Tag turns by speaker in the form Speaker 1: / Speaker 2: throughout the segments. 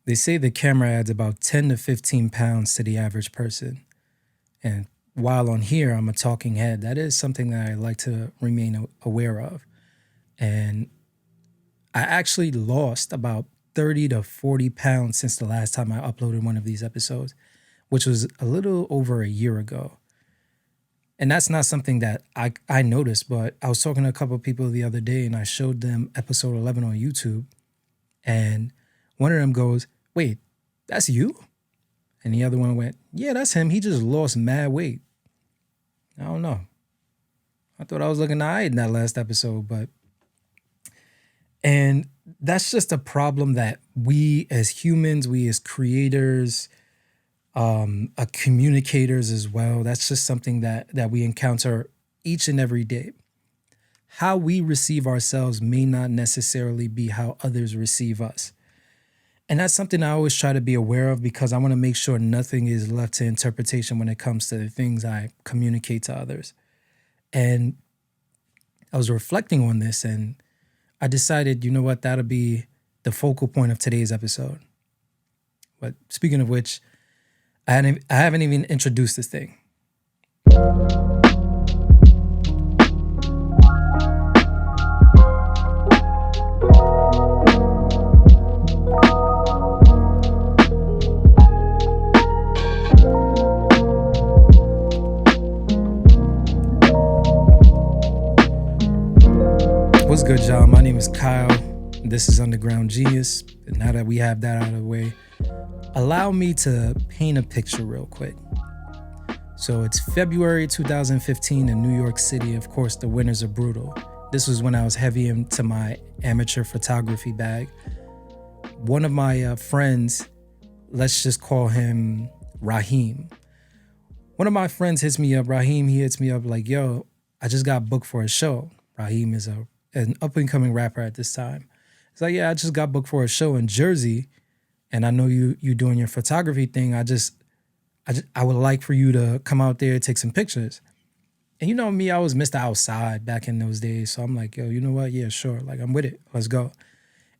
Speaker 1: They say the camera adds about 10 to 15 pounds to the average person. And while on here, I'm a talking head. That is something that I like to remain aware of. And I actually lost about 30 to 40 pounds since the last time I uploaded one of these episodes, which was a little over a year ago. And that's not something that I noticed, but I was talking to a couple of people the other day and I showed them episode 11 on YouTube. And one of them goes, "Wait, that's you?" And the other one went, "Yeah, that's him. He just lost mad weight." I don't know. I thought I was looking all right in that last episode, but. And that's just a problem that we as humans, we as creators, communicators as well, that's just something that we encounter each and every day. How we receive ourselves may not necessarily be how others receive us. And that's something I always try to be aware of because I want to make sure nothing is left to interpretation when it comes to the things I communicate to others. And I was reflecting on this and I decided, you know what, that'll be the focal point of today's episode. But speaking of which, I haven't even introduced this thing. What's good, y'all? My name is Kyle. This is Underground Genius. And now that we have that out of the way, allow me to paint a picture real quick. So it's February 2015 in New York City. Of course, the winters are brutal. This was when I was heavy into my amateur photography bag. One of my friends, let's just call him Raheem. One of my friends hits me up, Raheem, he hits me up like, "Yo, I just got booked for a show." Raheem is an up-and-coming rapper at this time. It's like, "Yeah, I just got booked for a show in Jersey, and I know you doing your photography thing. I would like for you to come out there and take some pictures." And you know me, I was Mr. Outside back in those days. So I'm like, "Yo, you know what? Yeah, sure. Like, I'm with it. Let's go."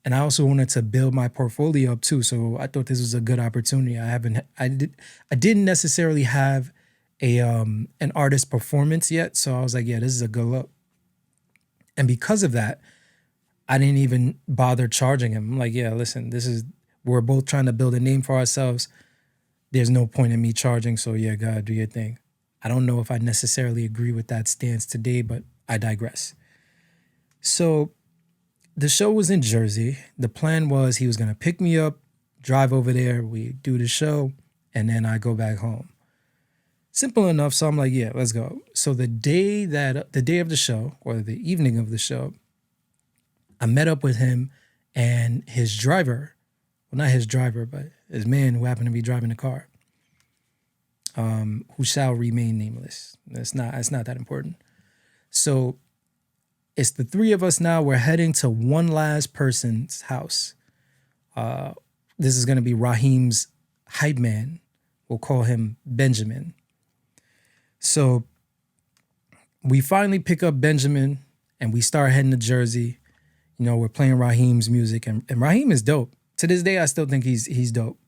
Speaker 1: And I also wanted to build my portfolio up too. So I thought this was a good opportunity. I didn't necessarily have an artist performance yet. So I was like, yeah, this is a good look. And because of that, I didn't even bother charging him. I'm like, "Yeah, listen, we're both trying to build a name for ourselves. There's no point in me charging. So yeah, go ahead, do your thing." I don't know if I necessarily agree with that stance today, but I digress. So the show was in Jersey. The plan was he was going to pick me up, drive over there, we do the show, and then I go back home. Simple enough. So I'm like, yeah, let's go. So the day of the show or the evening of the show, I met up with him and his driver. Well, not his driver, but his man who happened to be driving the car. Who shall remain nameless. It's not that important. So it's the three of us now. We're heading to one last person's house. This is going to be Raheem's hype man. We'll call him Benjamin. So we finally pick up Benjamin and we start heading to Jersey. You know, we're playing Raheem's music and Raheem is dope. To this day, I still think he's dope.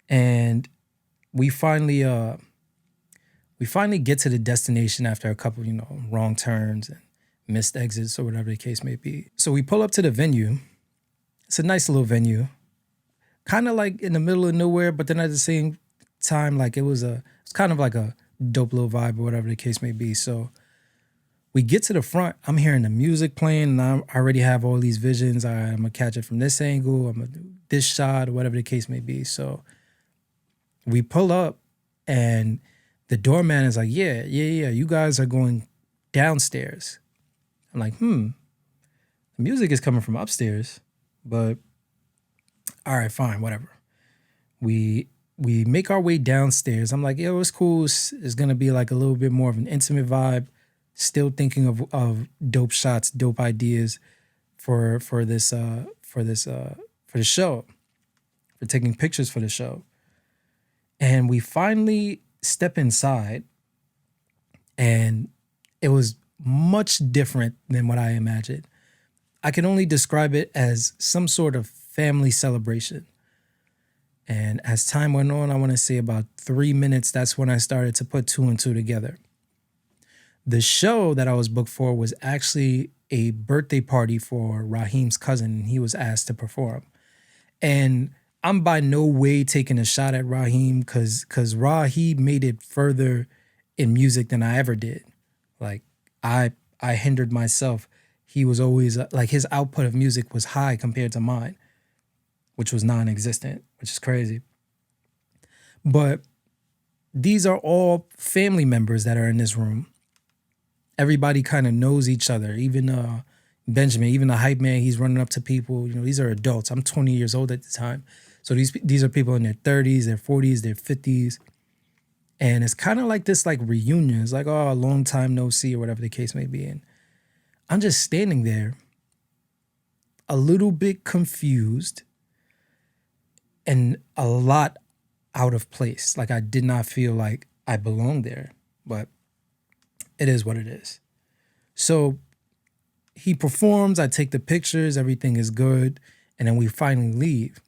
Speaker 1: And we finally get to the destination after a couple, wrong turns and missed exits or whatever the case may be. So we pull up to the venue. It's a nice little venue, kind of like in the middle of nowhere, but then at the same time, like it's kind of like a dope little vibe or whatever the case may be. So we get to the front. I'm hearing the music playing, and I already have all these visions. All right, I'm gonna catch it from this angle. I'm gonna do this shot or whatever the case may be. So we pull up, and the doorman is like, yeah, you guys are going downstairs. I'm like, the music is coming from upstairs, but all right, fine, whatever. We make our way downstairs. I'm like, yo, it's cool. It's gonna be like a little bit more of an intimate vibe. Still thinking of dope shots, dope ideas for the show, for taking pictures for the show. And we finally step inside, and it was much different than what I imagined. I can only describe it as some sort of family celebration. And as time went on, I want to say about 3 minutes, that's when I started to put two and two together. The show that I was booked for was actually a birthday party for Raheem's cousin, and he was asked to perform. And I'm by no way taking a shot at Raheem because he made it further in music than I ever did. Like I hindered myself. He was always like his output of music was high compared to mine, which was non-existent, which is crazy. But these are all family members that are in this room. Everybody kind of knows each other. Even Benjamin, even the hype man, he's running up to people. You know, these are adults. I'm 20 years old at the time. So these are people in their 30s, their 40s, their 50s. And it's kind of like this like reunion. It's like, oh, a long time no see or whatever the case may be. And I'm just standing there a little bit confused and a lot out of place. Like I did not feel like I belonged there, but it is what it is. So he performs, I take the pictures, everything is good, and then we finally leave.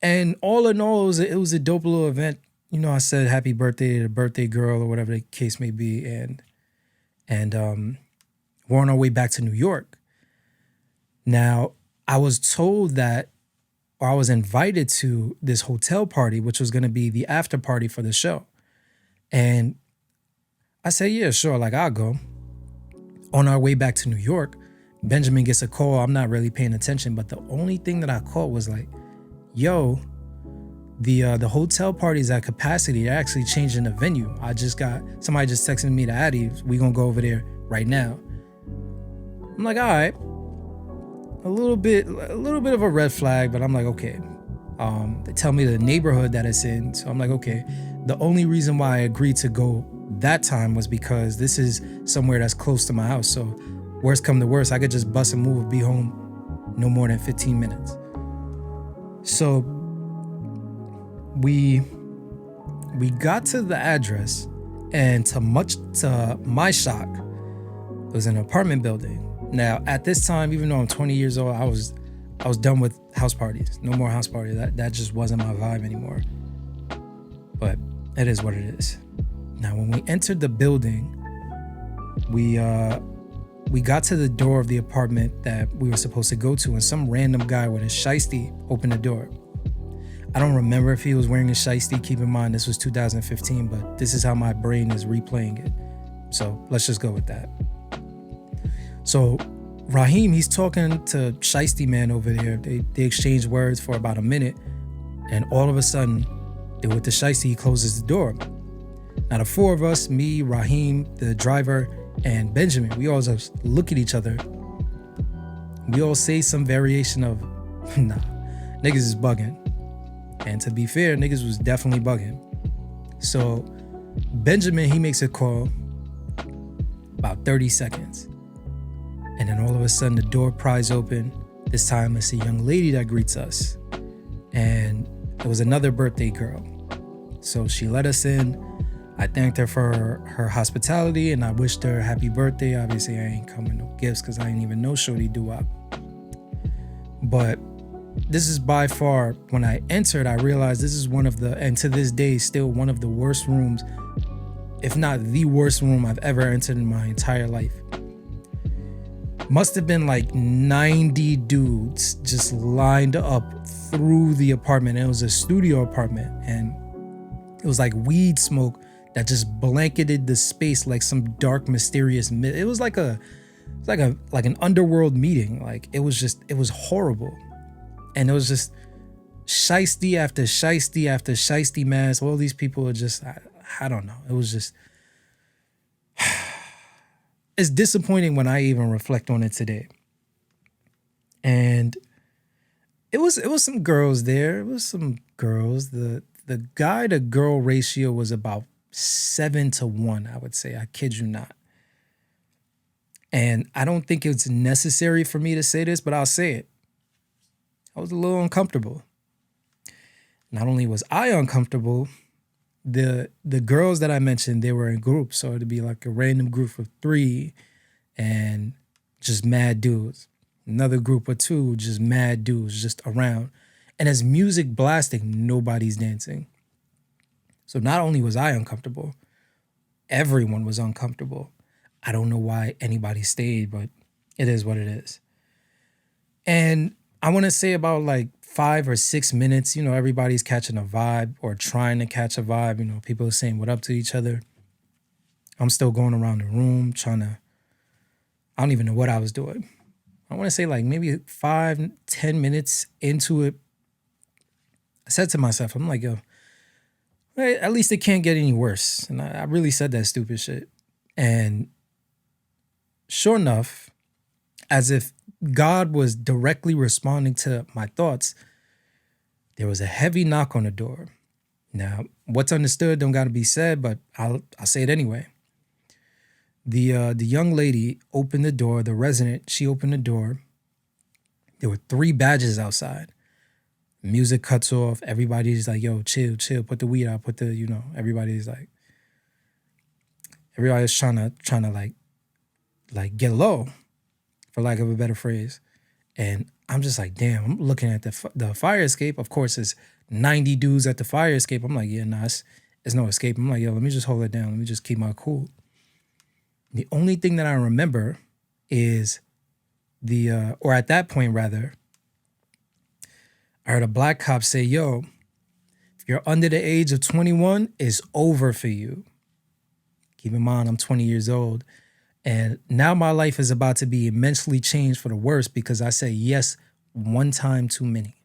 Speaker 1: And all in all, it was a dope little event. You know, I said happy birthday to the birthday girl or whatever the case may be, and we're on our way back to New York. Now, I was told that, or I was invited to this hotel party, which was going to be the after party for the show. And I said, yeah, sure, like I'll go. On our way back to New York, Benjamin gets a call. I'm not really paying attention, but the only thing that I caught was like, yo, the hotel party's at capacity. They're actually changing the venue. Somebody just texted me to Addie, we gonna go over there right now. I'm like, all right. A little bit of a red flag, but I'm like, okay. They tell me the neighborhood that it's in. So I'm like, okay. The only reason why I agreed to go that time was because this is somewhere that's close to my house. So worst come to worst, I could just bust and move and be home no more than 15 minutes. So we got to the address, and to my shock, it was an apartment building. Now, at this time, even though I'm 20 years old, I was done with house parties. No more house parties. That just wasn't my vibe anymore. But it is what it is. Now, when we entered the building, we got to the door of the apartment that we were supposed to go to, and some random guy with a shiesty opened the door. I don't remember if he was wearing a shiesty. Keep in mind, this was 2015, but this is how my brain is replaying it. So let's just go with that. So Raheem, he's talking to shiesty man over there. They exchange words for about a minute, and all of a sudden, with the shiesty, he closes the door. Now the four of us, me, Raheem, the driver, and Benjamin, we all just look at each other. We all say some variation of, nah, niggas is bugging. And to be fair, niggas was definitely bugging. So Benjamin, he makes a call, about 30 seconds. And then all of a sudden the door pries open. This time it's a young lady that greets us. And it was another birthday girl. So she let us in. I thanked her for her hospitality and I wished her happy birthday. Obviously I ain't coming no gifts because I didn't even know Shorty doo-wop. But this is by far, when I entered, I realized this is and to this day, still one of the worst rooms, if not the worst room I've ever entered in my entire life. Must have been like 90 dudes just lined up through the apartment. It was a studio apartment, and it was like weed smoke that just blanketed the space like some dark, mysterious mist. It was like an underworld meeting. Like it was horrible. And it was just shiesty after shiesty after shiesty mass. All these people are just, I don't know. It was just, it's disappointing when I even reflect on it today. And it was some girls there. It was some girls. The guy to girl ratio was about 7-1, I would say. I kid you not. And I don't think it's necessary for me to say this, but I'll say it. I was a little uncomfortable. Not only was I uncomfortable, the girls that I mentioned, they were in groups. So it'd be like a random group of 3 and just mad dudes. Another group of 2, just mad dudes just around. And as music blasting, nobody's dancing. So not only was I uncomfortable, everyone was uncomfortable. I don't know why anybody stayed, but it is what it is. And I want to say about like 5 or 6 minutes, everybody's catching a vibe or trying to catch a vibe. People are saying what up to each other. I'm still going around the room I don't even know what I was doing. I want to say like maybe 5-10 minutes into it, I said to myself, I'm like, yo, hey, at least it can't get any worse. And I really said that stupid shit. And sure enough, as if God was directly responding to my thoughts, there was a heavy knock on the door. Now, what's understood don't got to be said, but I'll say it anyway. The young lady opened the door. The resident, she opened the door. There were 3 badges outside. Music cuts off. Everybody's like, yo, chill, put the weed out, everybody's trying to like get low, for lack of a better phrase. And I'm just like, damn, I'm looking at the fire escape. Of course, it's 90 dudes at the fire escape. I'm like, yeah, nah, it's no escape. I'm like, yo, let me just hold it down. Let me just keep my cool. The only thing that I remember is or at that point rather, I heard a black cop say, yo, if you're under the age of 21, it's over for you. Keep in mind, I'm 20 years old. And now my life is about to be immensely changed for the worse because I say yes one time too many.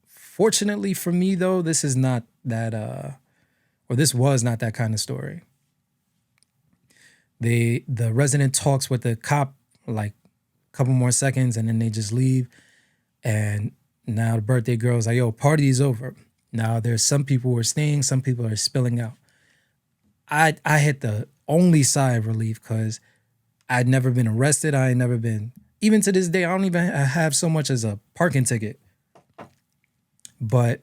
Speaker 1: Fortunately for me, though, this is not that, this was not that kind of story. The resident talks with the cop like a couple more seconds and then they just leave. And now the birthday girl's like, yo, party's over. Now there's some people who are staying, some people are spilling out. I hit the only sigh of relief because I'd never been arrested. I ain't never been, even to this day, I don't even have so much as a parking ticket. But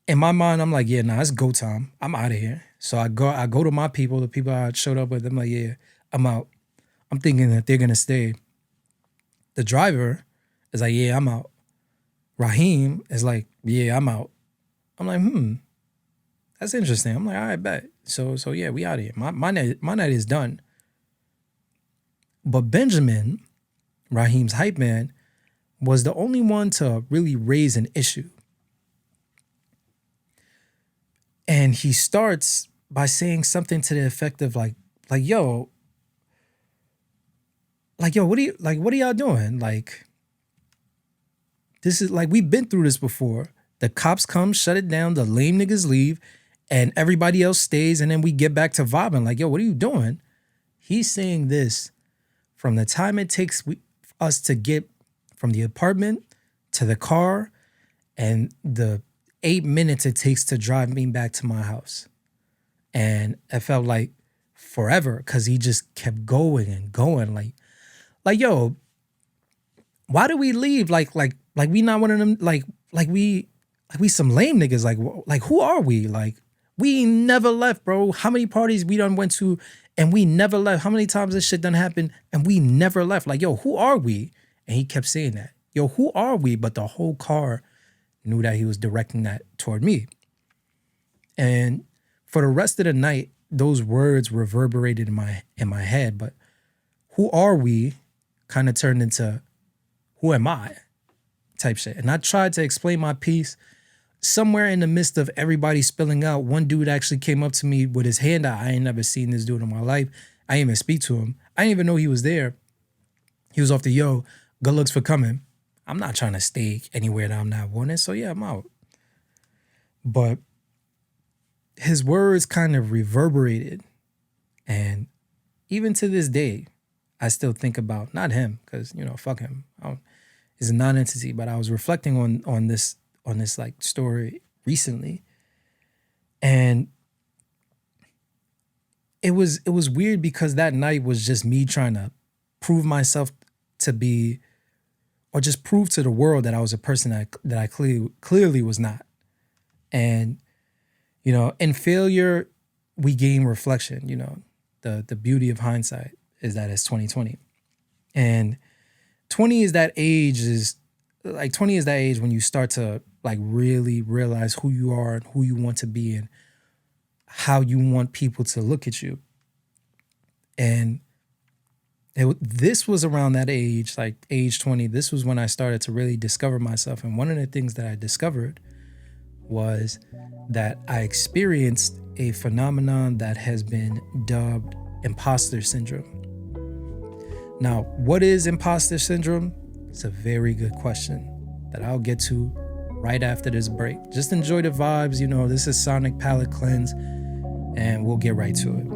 Speaker 1: in my mind, I'm like, yeah, nah, it's go time. I'm out of here. So I go to my people, the people I showed up with. I'm like, yeah, I'm out. I'm thinking that they're gonna stay. The driver is like, yeah, I'm out. Raheem is like, yeah, I'm out. I'm like, that's interesting. I'm like, all right, bet. So yeah, we out of here. My night is done. But Benjamin, Raheem's hype man, was the only one to really raise an issue. And he starts by saying something to the effect of like, yo, what are y'all doing? Like, this is like, we've been through this before. The cops come, shut it down, the lame niggas leave, and everybody else stays, and then we get back to vibing. Like, yo, what are you doing? He's saying this from the time it takes us to get from the apartment to the car and the 8 minutes it takes to drive me back to my house. And it felt like forever because he just kept going and going. Like, yo, why do we leave? Like we not one of them, like we some lame niggas. Like who are we? Like, we never left, bro. How many parties we done went to and we never left? How many times this shit done happened and we never left? Like, yo, who are we? And he kept saying that. Yo, who are we? But the whole car knew that he was directing that toward me. And for the rest of the night, those words reverberated in my head. But who are we kind of turned into who am I type shit. And I tried to explain my piece. Somewhere in the midst of everybody spilling out, one dude actually came up to me with his hand out. I ain't never seen this dude in my life. I didn't even speak to him. I didn't even know he was there. He was off the, yo, good looks for coming. I'm not trying to stay anywhere that I'm not wanted. So yeah, I'm out. But his words kind of reverberated. And even to this day, I still think about, not him, because, fuck him. He's a non-entity, but I was reflecting on this like story recently. And it was weird because that night was just me trying to prove myself to be, or just prove to the world that I was a person that I clearly was not. And, in failure, we gain reflection. The beauty of hindsight is that it's 2020. And 20 is that age is like 20 is that age when you start to like really realize who you are and who you want to be and how you want people to look at you. And this was around that age, like age 20. This was when I started to really discover myself. And one of the things that I discovered was that I experienced a phenomenon that has been dubbed imposter syndrome. Now, what is imposter syndrome? It's a very good question that I'll get to right after this break. Just enjoy the vibes. You know, this is Sonic Palette Cleanse, and we'll get right to it.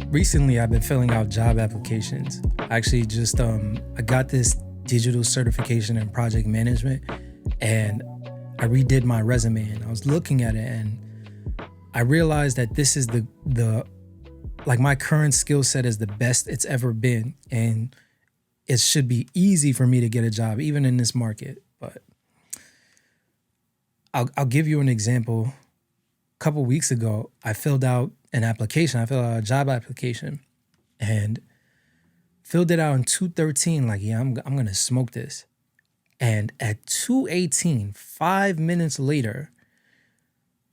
Speaker 1: Recently, I've been filling out job applications. I actually just I got this digital certification in project management, and I redid my resume, and I was looking at it, and I realized that this is the like my current skill set is the best it's ever been, and it should be easy for me to get a job even in this market. But I'll give you an example. A couple weeks ago, I filled out a job application, and filled it out in 2:13. Like, yeah, I'm gonna smoke this. And at 2:18, 5 minutes later,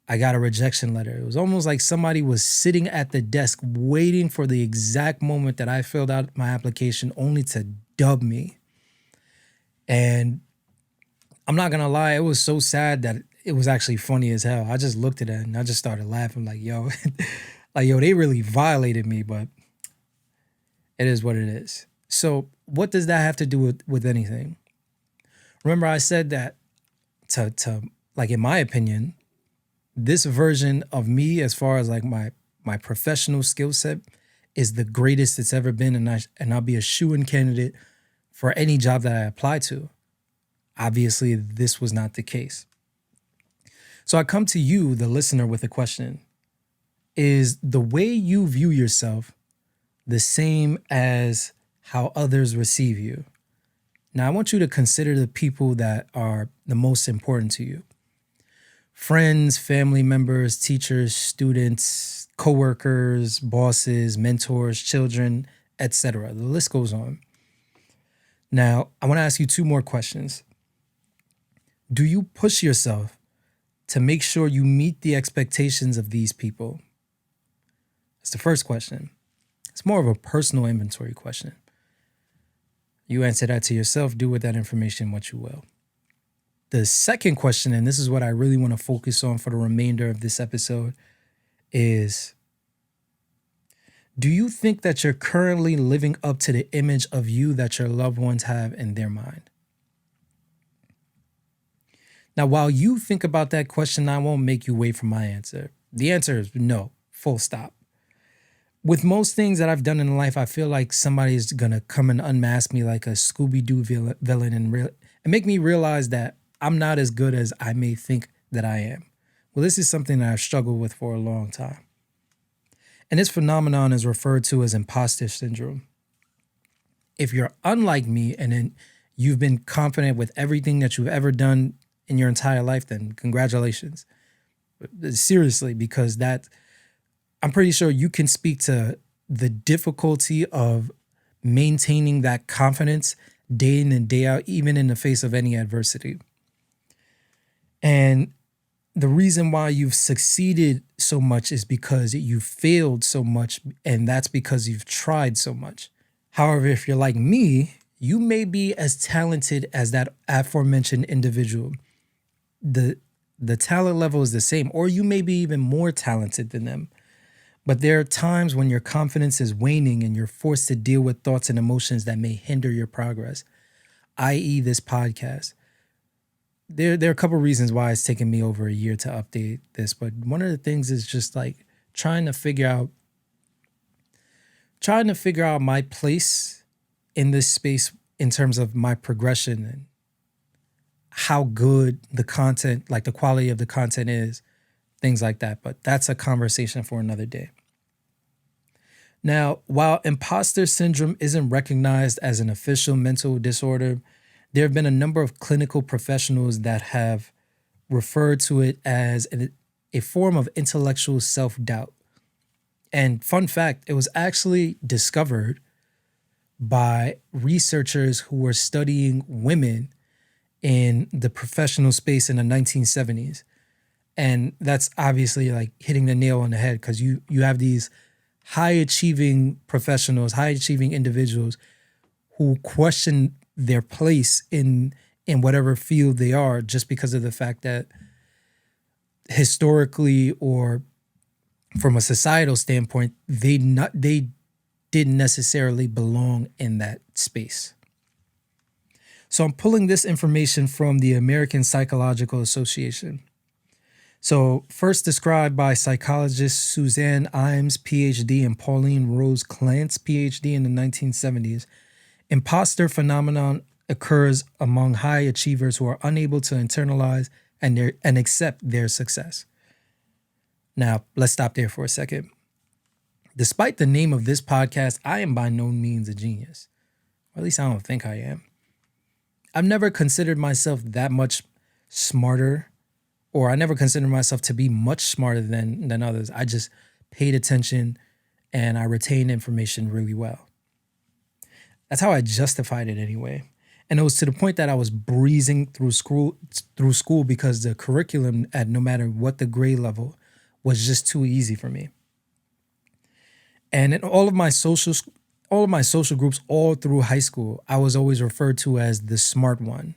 Speaker 1: I got a rejection letter. It was almost like somebody was sitting at the desk waiting for the exact moment that I filled out my application only to dub me. And I'm not gonna lie, it was so sad that it was actually funny as hell. I just looked at it and I just started laughing like, yo, they really violated me, but it is what it is. So what does that have to do with anything? Remember, I said that to like, in my opinion, this version of me, as far as like my professional skill set, is the greatest it's ever been, and I'll be a shoo-in candidate for any job that I apply to. Obviously, this was not the case. So I come to you, the listener, with a question. Is the way you view yourself the same as how others receive you? Now, I want you to consider the people that are the most important to you. Friends, family members, teachers, students, coworkers, bosses, mentors, children, etc. The list goes on. Now, I want to ask you two more questions. Do you push yourself to make sure you meet the expectations of these people? That's the first question. It's more of a personal inventory question. You answer that to yourself, do with that information what you will. The second question, and this is what I really want to focus on for the remainder of this episode, is do you think that you're currently living up to the image of you that your loved ones have in their mind? Now, while you think about that question, I won't make you wait for my answer. The answer is no, full stop. With most things that I've done in life, I feel like somebody's going to come and unmask me like a Scooby-Doo villain and make me realize that I'm not as good as I may think that I am. Well, this is something that I've struggled with for a long time. And this phenomenon is referred to as imposter syndrome. If you're unlike me and then you've been confident with everything that you've ever done in your entire life, then congratulations. Seriously, because I'm pretty sure you can speak to the difficulty of maintaining that confidence day in and day out, even in the face of any adversity. And the reason why you've succeeded so much is because you failed so much, and that's because you've tried so much. However, if you're like me, you may be as talented as that aforementioned individual. The talent level is the same, or you may be even more talented than them. But there are times when your confidence is waning and you're forced to deal with thoughts and emotions that may hinder your progress, i.e. this podcast. there are a couple reasons why it's taken me over a year to update this, but one of the things is just like trying to figure out my place in this space in terms of my progression and how good the content, like the quality of the content is, things like that. But that's a conversation for another day. Now, while imposter syndrome isn't recognized as an official mental disorder, there have been a number of clinical professionals that have referred to it as a form of intellectual self-doubt. And fun fact, it was actually discovered by researchers who were studying women in the professional space in the 1970s. And that's obviously like hitting the nail on the head, because you have these high achieving professionals, high achieving individuals who question their place in whatever field they are, just because of the fact that historically or from a societal standpoint, they didn't necessarily belong in that space. So I'm pulling this information from the American Psychological Association. So first described by psychologists Suzanne Imes, PhD, and Pauline Rose Clance, PhD, in the 1970s, imposter phenomenon occurs among high achievers who are unable to internalize and accept their success. Now, let's stop there for a second. Despite the name of this podcast, I am by no means a genius. Or at least I don't think I am. I've never considered myself that much smarter, or I never considered myself to be much smarter than others. I just paid attention and I retained information really well. That's how I justified it anyway. And it was to the point that I was breezing through school because the curriculum, at no matter what the grade level, was just too easy for me. And in all of my social groups all through high school, I was always referred to as the smart one.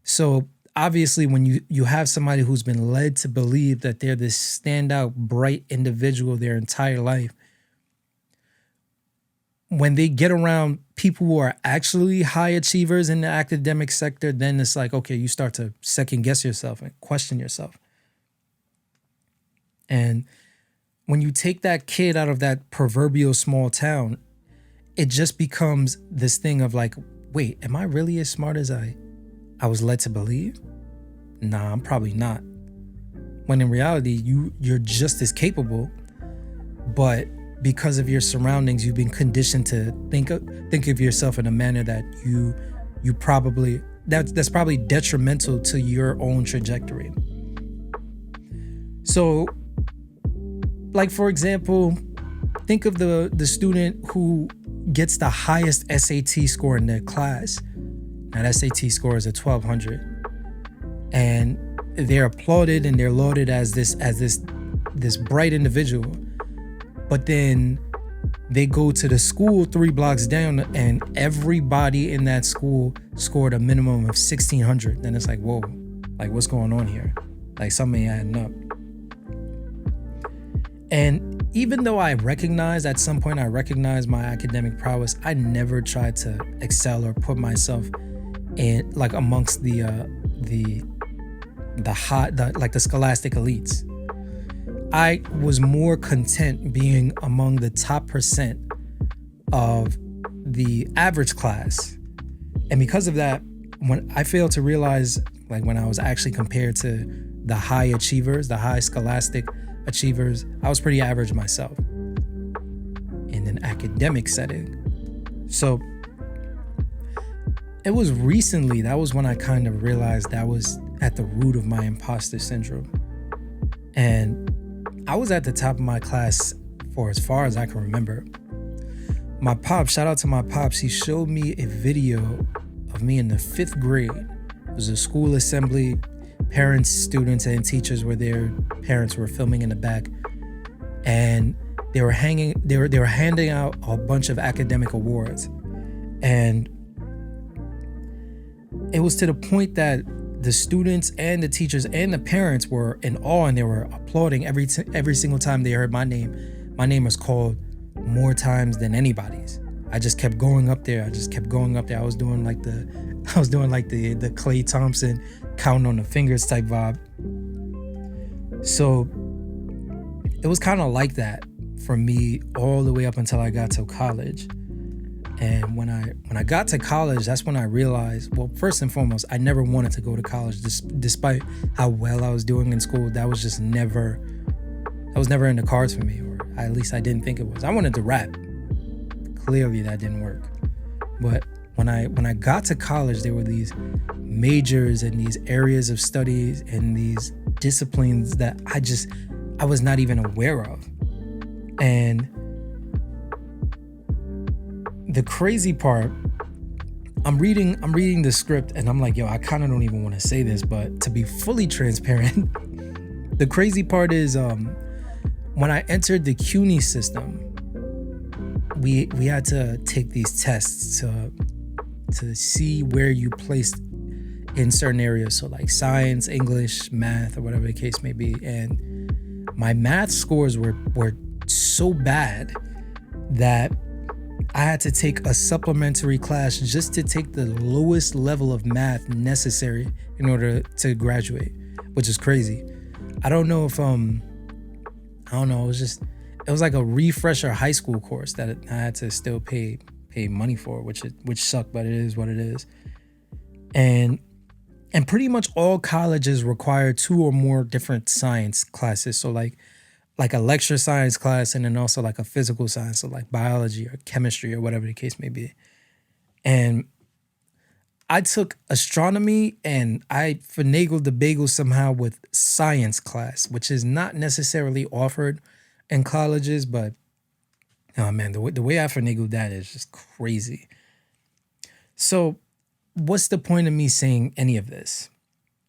Speaker 1: So obviously when you have somebody who's been led to believe that they're this standout, bright individual their entire life, when they get around people who are actually high achievers in the academic sector, then it's like, okay, you start to second guess yourself and question yourself. And when you take that kid out of that proverbial small town, it just becomes this thing of like, wait, am I really as smart as I was led to believe? Nah, I'm probably not. When in reality, you're just as capable, but because of your surroundings, you've been conditioned to think of yourself in a manner that you probably that's probably detrimental to your own trajectory. So, like for example, think of the student who gets the highest SAT score in their class. Now that SAT score is a 1200, and they're applauded and they're lauded as this bright individual. But then they go to the school 3 blocks down and everybody in that school scored a minimum of 1600. Then it's like, whoa, like what's going on here? Like something ain't adding up. And even though I recognized at some point, I recognized my academic prowess, I never tried to excel or put myself in like amongst the scholastic elites. I was more content being among the top percent of the average class. And because of that, when I failed to realize, like when I was actually compared to the high achievers, the high scholastic achievers, I was pretty average myself in an academic setting. So it was recently, that was when I kind of realized that was at the root of my imposter syndrome. And I was at the top of my class for as far as I can remember. My pops, shout out to my pops, he showed me a video of me in the 5th grade. It was a school assembly. Parents, students, and teachers were there. Parents were filming in the back. And they were handing out a bunch of academic awards. And it was to the point that the students and the teachers and the parents were in awe, and they were applauding every single time they heard my name. My name was called more times than anybody's. I just kept going up there. I just kept going up there. I was doing like the Klay Thompson counting on the fingers type vibe. So it was kind of like that for me all the way up until I got to college. And when I got to college, that's when I realized, well, first and foremost, I never wanted to go to college, despite how well I was doing in school. That was never in the cards for me, or at least I didn't think it was. I wanted to rap. Clearly, that didn't work. But when I got to college, there were these majors and these areas of studies and these disciplines that I was not even aware of. And the crazy part, I'm reading the script and I'm like, yo, I kind of don't even want to say this, but to be fully transparent, the crazy part is when I entered the CUNY system, we had to take these tests to see where you placed in certain areas. So like science, English, math, or whatever the case may be. And my math scores were so bad that I had to take a supplementary class just to take the lowest level of math necessary in order to graduate, which is crazy. I don't know if it was like a refresher high school course that I had to still pay money for, which sucked, but it is what it is. And pretty much all colleges require 2 or more different science classes. So like a lecture science class, and then also like a physical science, so like biology or chemistry or whatever the case may be. And I took astronomy and I finagled the bagel somehow with science class, which is not necessarily offered in colleges, but oh man, the way I finagled that is just crazy. So what's the point of me saying any of this?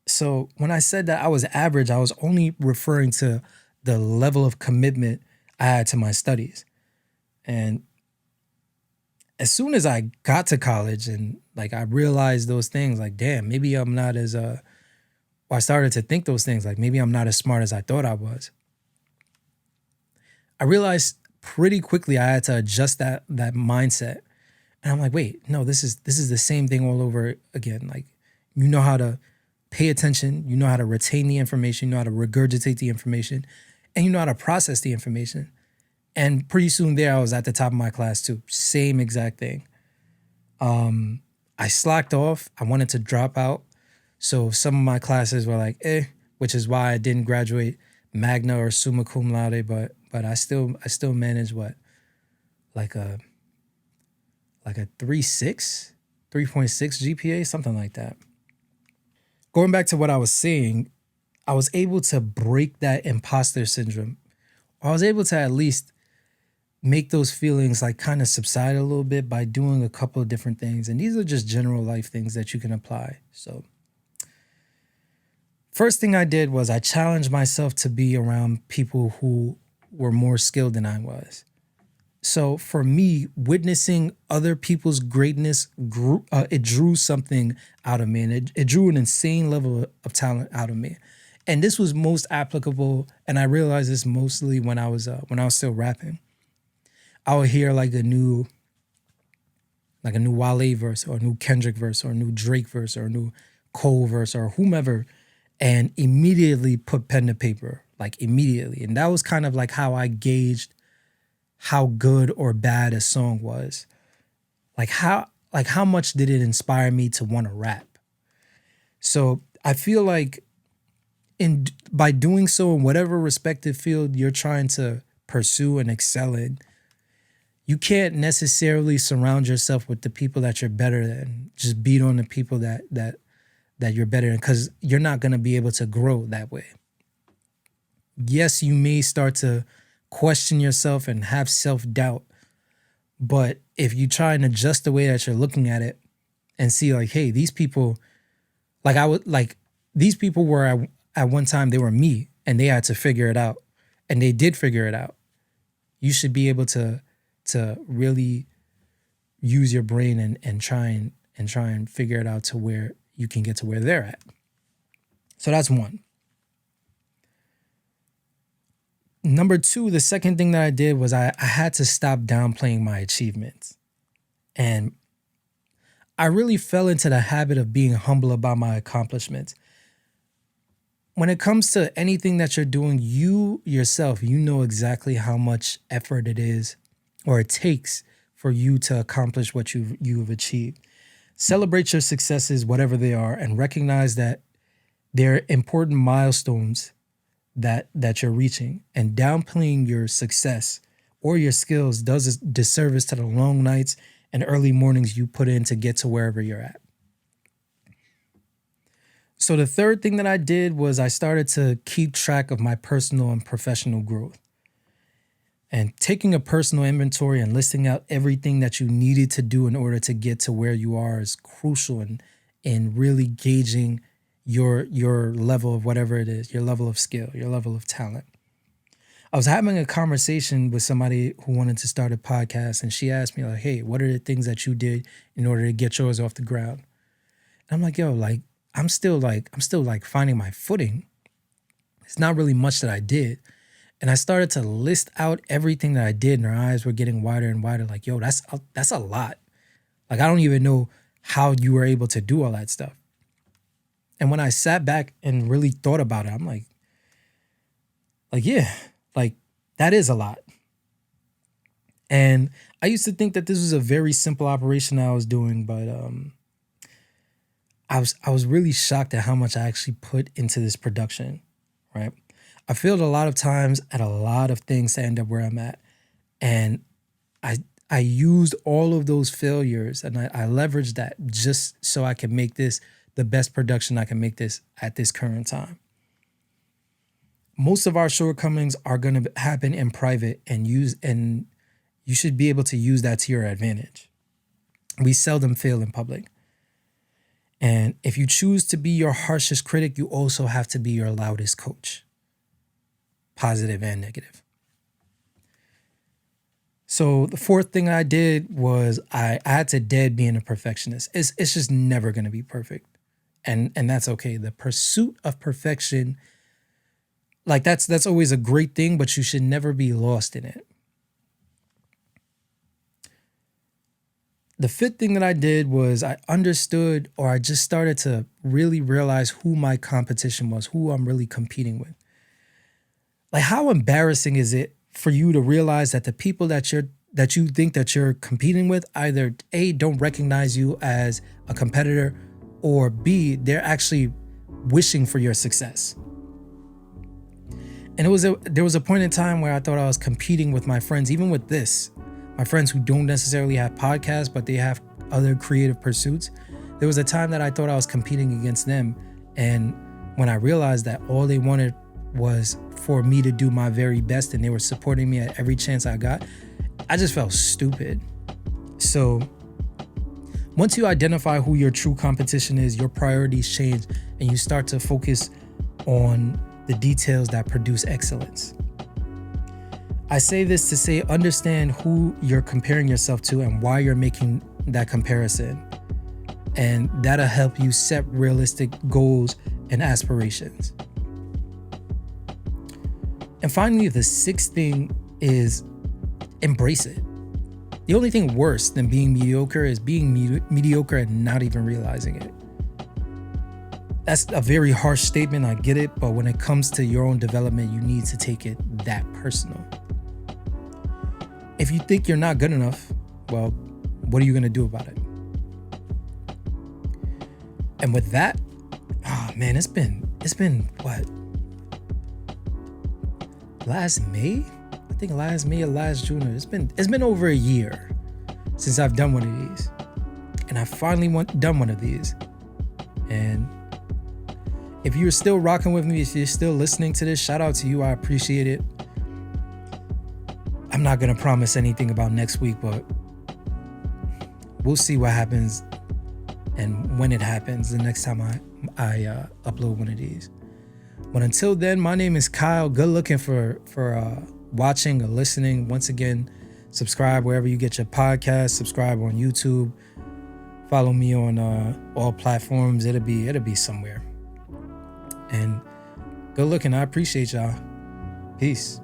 Speaker 1: So when I said that I was average, I was only referring to the level of commitment I had to my studies. And as soon as I got to college and like I realized those things, like, damn, maybe I'm not as or I started to think those things, like maybe I'm not as smart as I thought I was. I realized pretty quickly I had to adjust that mindset. And I'm like, wait, no, this is the same thing all over again. Like, you know how to pay attention, you know how to retain the information, you know how to regurgitate the information, and you know how to process the information. And pretty soon there, I was at the top of my class too. Same exact thing. I slacked off. I wanted to drop out. So some of my classes were like, which is why I didn't graduate magna or summa cum laude, but I still managed like a 3.6 GPA, something like that. Going back to what I was saying, I was able to break that imposter syndrome. I was able to at least make those feelings like kind of subside a little bit by doing a couple of different things. And these are just general life things that you can apply. So first thing I did was I challenged myself to be around people who were more skilled than I was. So for me, witnessing other people's greatness it drew something out of me, and it drew an insane level of talent out of me. And this was most applicable, and I realized this mostly when I was still rapping. I would hear like a new Wale verse, or a new Kendrick verse, or a new Drake verse, or a new Cole verse, or whomever, and immediately put pen to paper, like immediately. And that was kind of like how I gauged how good or bad a song was. Like how much did it inspire me to want to rap? So I feel like by doing so in whatever respective field you're trying to pursue and excel in, you can't necessarily surround yourself with the people that you're better than. Just beat on the people that you're better than, because you're not going to be able to grow that way. Yes, you may start to question yourself and have self-doubt, but if you try and adjust the way that you're looking at it and see like, hey, these people, these people were at one time, they were me and they had to figure it out, and they did figure it out. You should be able to really use your brain and try and figure it out to where you can get to where they're at. So that's one. Number two, the second thing that I did was I had to stop downplaying my achievements. And I really fell into the habit of being humble about my accomplishments. When it comes to anything that you're doing, you yourself, you know exactly how much effort it is or it takes for you to accomplish what you've achieved. Celebrate your successes, whatever they are, and recognize that they're important milestones that you're reaching. And downplaying your success or your skills does a disservice to the long nights and early mornings you put in to get to wherever you're at. So the third thing that I did was I started to keep track of my personal and professional growth. And taking a personal inventory and listing out everything that you needed to do in order to get to where you are is crucial in really gauging your level of whatever it is, your level of skill, your level of talent. I was having a conversation with somebody who wanted to start a podcast, and she asked me like, "Hey, what are the things that you did in order to get yours off the ground?" And I'm like, "Yo, I'm still finding my footing. It's not really much that I did." And I started to list out everything that I did, and her eyes were getting wider and wider. Like, "Yo, that's a lot. Like, I don't even know how you were able to do all that stuff." And when I sat back and really thought about it, I'm like, yeah, like that is a lot. And I used to think that this was a very simple operation I was doing, but I was really shocked at how much I actually put into this production, right? I failed a lot of times at a lot of things to end up where I'm at. And I used all of those failures and I leveraged that just so I can make this the best production I can make this at this current time. Most of our shortcomings are going to happen in private and you should be able to use that to your advantage. We seldom fail in public. And if you choose to be your harshest critic, you also have to be your loudest coach, positive and negative. So the fourth thing I did was I had to dead being a perfectionist. It's just never going to be perfect. And that's okay. The pursuit of perfection, like that's always a great thing, but you should never be lost in it. The fifth thing that I did was I understood, or I just started to really realize who my competition was, who I'm really competing with. Like, how embarrassing is it for you to realize that the people that you think that you're competing with either A, don't recognize you as a competitor, or B, they're actually wishing for your success. And there was a point in time where I thought I was competing with my friends, even with this. My friends who don't necessarily have podcasts, but they have other creative pursuits. There was a time that I thought I was competing against them. And when I realized that all they wanted was for me to do my very best and they were supporting me at every chance I got, I just felt stupid. So once you identify who your true competition is, your priorities change and you start to focus on the details that produce excellence. I say this to say, understand who you're comparing yourself to and why you're making that comparison. And that'll help you set realistic goals and aspirations. And finally, the sixth thing is embrace it. The only thing worse than being mediocre is being mediocre and not even realizing it. That's a very harsh statement, I get it, but when it comes to your own development, you need to take it that personal. If you think you're not good enough, well, what are you going to do about it? And with that, oh man, it's been what? Last May? I think last May or last June. It's been over a year since I've done one of these. And I finally done one of these. And if you're still rocking with me, if you're still listening to this, shout out to you. I appreciate it. I'm not going to promise anything about next week, but we'll see what happens and when it happens the next time I upload one of these. But until then, my name is Kyle. Good looking for watching or listening. Once again, subscribe wherever you get your podcast. Subscribe on YouTube. Follow me on all platforms. It'll be somewhere. And good looking. I appreciate y'all. Peace.